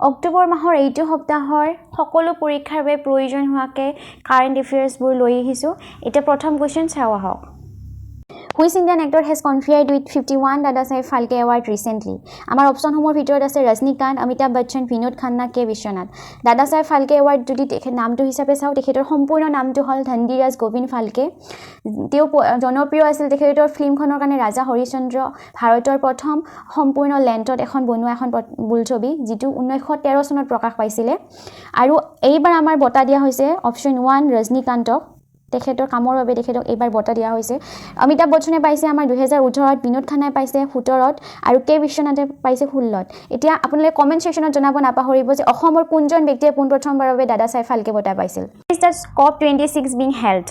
অক্টোবৰ মাহৰ এইটো সপ্তাহৰ সকলো পৰীক্ষাৰ বাবে প্ৰয়োজন হোৱাকে কাৰেণ্ট এফেয়াৰ্ছবোৰ লৈ আহিছোঁ এটা প্ৰথম কোৱেশ্চন চাও আহক Which Indian actor has conferred with 51 Dadasaheb Phalke Award recently? আমাৰ অপচনসমূহৰ ভিতৰত আছে ৰজনীকান্ত, অমিতাভ বচ্চন, বিনোদ খান্না, কে বিশ্বনাথ। দাদাসাহেব ফালকে এৱাৰ্ড যদি নামটো হিচাপে চাওঁ তেখেতৰ সম্পূৰ্ণ নামটো হ'ল ধনগিৰাজ গোবিন্দ ফালকে। তেওঁ জনপ্ৰিয় আছিল তেখেতৰ ফিল্মখনৰ কাৰণে ৰাজা হৰিশ্চন্দ্ৰ ভাৰতৰ প্ৰথম সম্পূৰ্ণ লেন্থত এখন বনোৱা এখন বোলছবি যিটো 1913 চনত প্ৰকাশ পাইছিলে আৰু এইবাৰ আমাৰ বঁটা দিয়া হৈছে অপচন 1 ৰজনীকান্তক তেখেতৰ কামৰ বাবে তেখেতক এইবাৰ বঁটা দিয়া হৈছে অমিতাভ বচ্চনে পাইছে আমাৰ 2018ত বিনোদ খান্নাই পাইছে 17ত আৰু কে বিশ্বনাথে পাইছে 16ত এতিয়া আপোনালোকে কমেন্ট সেকশনত জনাব নাপাহৰিব যে অসমৰ কোনজন ব্যক্তিয়ে পোনপ্ৰথমবাৰৰ বাবে দাদাসাহেব ফালকে বঁটা পাইছিল is the COP26 being held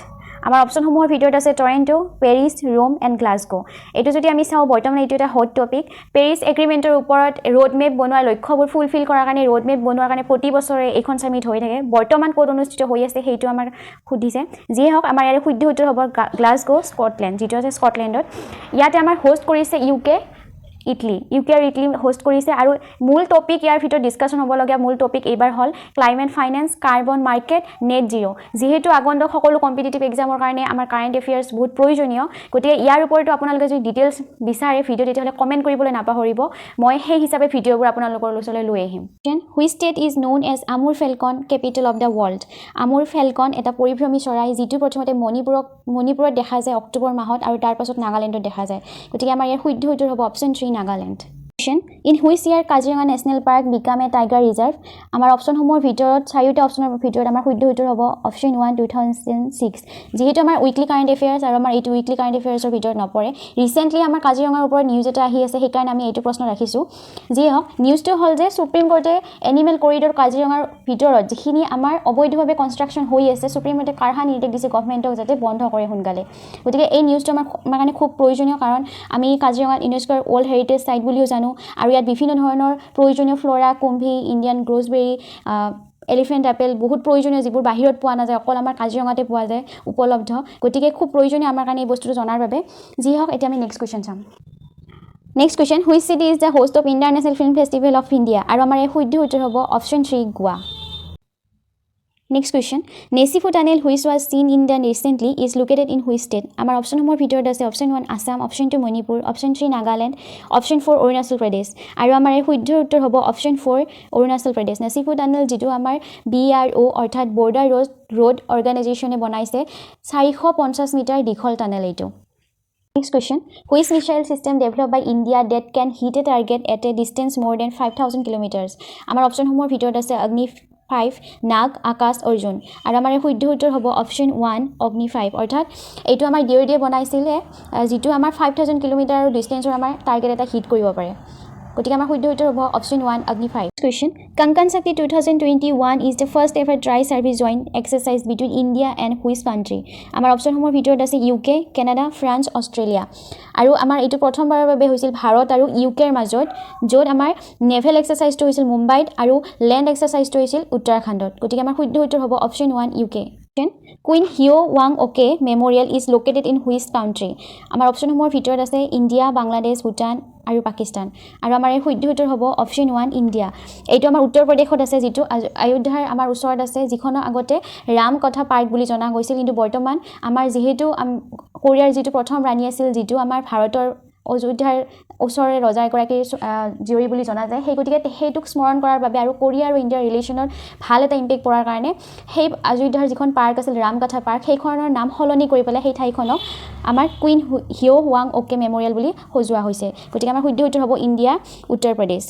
আমাৰ অপচনসমূহৰ ভিতৰত আছে টৰেন্টো পেৰিছ ৰোম এণ্ড গ্লাছগো এইটো যদি আমি চাওঁ বৰ্তমান এইটো এটা হট টপিক পেৰিছ এগ্ৰিমেণ্টৰ ওপৰত ৰোড মেপ বনোৱাৰ লক্ষ্যবোৰ ফুলফিল কৰাৰ কাৰণে ৰোড মেপ বনোৱাৰ কাৰণে প্ৰতি বছৰে এইখন সামিট হৈ থাকে বৰ্তমান ক'ত অনুষ্ঠিত হৈ আছে সেইটো আমাৰ সুধিছে যিয়ে হওক আমাৰ ইয়াৰ শুদ্ধ উত্তৰ হ'ব গ্লাছগো স্কটলেণ্ড যিটো আছে স্কটলেণ্ডত ইয়াতে আমাৰ হোষ্ট কৰিছে ইউকে ইটলি হোষ্ট কৰিছে আৰু মূল টপিক ইয়াৰ ভিতৰত ডিসকাশন হ'ব লগা মূল টপিক এইবাৰ হ'ল climate finance carbon market net zero যেহেতু আগন্তুক সকলো কম্পিটিটিভ এক্সামৰ কাৰণে আমাৰ কাৰেন্ট এফেয়াৰ্স বহুত প্ৰয়োজনীয় গতিকে ইয়াৰ ওপৰতো আপোনালোকে যদি ডিটেইলছ বিচাৰে ভিডিও তেতিয়াহ'লে কমেন্ট কৰিবলৈ নাপাহৰিব মই সেই হিচাপে ভিডিওবোৰ আপোনালোকৰ ওচৰলৈ লৈ আহিম which state is known as Amur falcon capital of the world Amur falcon এটা পৰিভ্ৰমী চৰাই যিটো প্ৰথমতে মণিপুৰত দেখা যায় অক্টোবৰ মাহত আৰু তাৰ পাছত নাগালেণ্ডত দেখা যায় গতিকে আমাৰ ইয়াৰ শুদ্ধ উত্তৰ হ'ব option 3 Nagaland. In which year Kaziranga National Park became a tiger reserve? আমাৰ অপচনসমূহৰ ভিতৰত চাৰিটা অপচনৰ ভিতৰত আমাৰ শুদ্ধ উত্তৰ হ'ব অপচন 1 2006 যেহেতু আমাৰ উইকলি কাৰেন্ট এফেয়াৰ্স আৰু আমাৰ এইটো উইকলি কাৰেন্ট এফেয়াৰ্সৰ ভিতৰত নপৰে ৰিসেন্টলি আমাৰ কাজিৰঙাৰ ওপৰত নিউজ এটা আহি আছে সেইকাৰণে আমি এইটো প্ৰশ্ন ৰাখিছো যি হওক নিউজটো হ'ল যে সুপ্ৰিম কোৰ্টে এনিমেল কৰিডৰ কাজিৰঙাৰ ভিতৰত যিখিনি আমাৰ অবৈধভাৱে কনষ্ট্ৰাকচন হৈ আছে সুপ্ৰিম কোৰ্টে কাৰহা নিৰ্দেশ দিছে গভৰ্ণমেণ্টক যাতে বন্ধ কৰে সোনকালে গতিকে এই নিউজটো আমাৰ কাৰণে খুব প্ৰয়োজনীয় কাৰণ আমি কাজিৰঙাত ইউনেস্কোৰ ৱৰ্ল্ড হেৰিটেজ সাইট বুলিও জানো আৰু ইয়াত বিভিন্ন ধৰণৰ প্ৰয়োজনীয় flora Kumbhi Indian গ্ৰোছবেৰী elephant Apple বহুত প্ৰয়োজনীয় যিবোৰ বাহিৰত পোৱা নাযায় অকল আমাৰ কাজিৰঙাতে পোৱা যায় উপলব্ধ গতিকে খুব প্ৰয়োজনীয় আমাৰ কাৰণে এই বস্তুটো জনাৰ বাবে যি হওক এতিয়া আমি নেক্সট কোৱেশ্চন চাম Next question, which city is the host of International Film Festival of India? আৰু আমাৰ এই শুদ্ধ উত্তৰ হ'ব option 3 Goa Next question, Nesifu Tunnel which was seen in the recently is located in which state? আমাৰ অপচনসমূহৰ ভিতৰত আছে option 1 Assam option 2 Manipur option 3 Nagaland option 4 Arunachal Pradesh আৰু আমাৰ এই শুদ্ধ উত্তৰ হ'ব অপচন 4 অৰুণাচল প্ৰদেশ নেচিফু টানেল যিটো আমাৰ BRO অৰ্থাৎ বৰ্ডাৰ ৰোড অৰ্গানাইজেচনে বনাইছে 450 মিটাৰ দীঘল টানেল এইটো Next question, which missile system developed by India that can hit a target at a distance more than 5,000 kilometers? আমাৰ অপচনসমূহৰ ভিতৰত আছে অগ্নি 5 নাগ আকাশ অৰ্জুন আৰু আমাৰ শুদ্ধ উত্তৰ হ'ব অপচন 1 অগ্নি 5 অৰ্থাৎ এইটো আমাৰ ডিআৰডিএ বনাইছিলে যিটো আমাৰ 5000 কিলোমিটাৰ ডিসটেন্সৰ আমাৰ টাৰ্গেট এটা হিট কৰিব পাৰে গতিকে আমাৰ শুদ্ধ উত্তৰ হ'ব option 1 Agni 5 question Kankan Shakti 2021 is the first ever dry service joint exercise between India and which country আমাৰ অপচনসমূহৰ ভিতৰত আছে UK কানাডা ফ্ৰান্স অষ্ট্ৰেলিয়া আৰু আমাৰ এইটো প্ৰথমবাৰৰ বাবে হৈছিল ভাৰত আৰু UKৰ মাজত য'ত আমাৰ নেভেল এক্সাৰসাইজটো হৈছিল মুম্বাইত আৰু ল্যান্ড এক্সাৰসাইজটো হৈছিল উত্তৰাখণ্ডত গতিকে আমাৰ শুদ্ধ উত্তৰ হ'ব option 1 UK Queen Hyo Wang Oke Memorial is located in which country আমাৰ অপচনসমূহৰ ভিতৰত আছে ইণ্ডিয়া বাংলাদেশ ভুটান আৰু পাকিস্তান আৰু আমাৰ এই শুদ্ধ উত্তৰ হ'ব অপচন 1 ইণ্ডিয়া এইটো আমাৰ উত্তৰ প্ৰদেশত আছে যিটো অযোধ্যাৰ আমাৰ ওচৰত আছে যিখনৰ আগতে ৰাম কথা পাৰ্ক বুলি জনা গৈছিল কিন্তু বৰ্তমান আমাৰ যেহেতু কোৰিয়াৰ যিটো প্ৰথম ৰাণী আছিল যিটো আমাৰ ভাৰতৰ অযোধ্যাৰ ওচৰৰে ৰজাৰ গৰাকী জিয়ৰী বুলি জনা যায় সেই গতিকে সেইটোক স্মৰণ কৰাৰ বাবে আৰু কোৰিয়া আৰু ইণ্ডিয়াৰ ৰিলেশ্যনৰ ভাল এটা ইম্পেক্ট পৰাৰ কাৰণে সেই অযোধ্যাৰ যিখন পাৰ্ক আছিল ৰামকথা পাৰ্ক সেইখনৰ নাম সলনি কৰি পেলাই সেই ঠাইখনক আমাৰ কুইন হিয় ৱাং অকে মেমৰিয়েল বুলি সজোৱা হৈছে গতিকে আমাৰ শুদ্ধ উত্তৰ হ'ব India Uttar Pradesh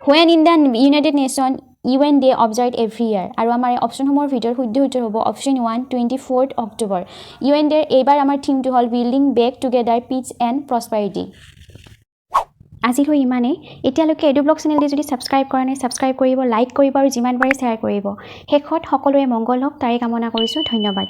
When in the United Nations UN Day observed every year আৰু আমাৰ অপচনসমূহৰ ভিতৰত শুদ্ধ উত্তৰ হ'ব option 1 24th October UN Day এইবাৰ আমাৰ থিমটো হ'ল building back together peace and prosperity আজিলৈ ইমানে এতিয়ালৈকে এডু ব্লগ চেনেলটি যদি সাবস্ক্ৰাইব কৰা নাই সাবস্ক্ৰাইব কৰিব লাইক কৰিব আৰু যিমান পাৰে শ্বেয়াৰ কৰিব শেষত সকলোৰে মংগল হওক তাৰে কামনা কৰিছো ধন্যবাদ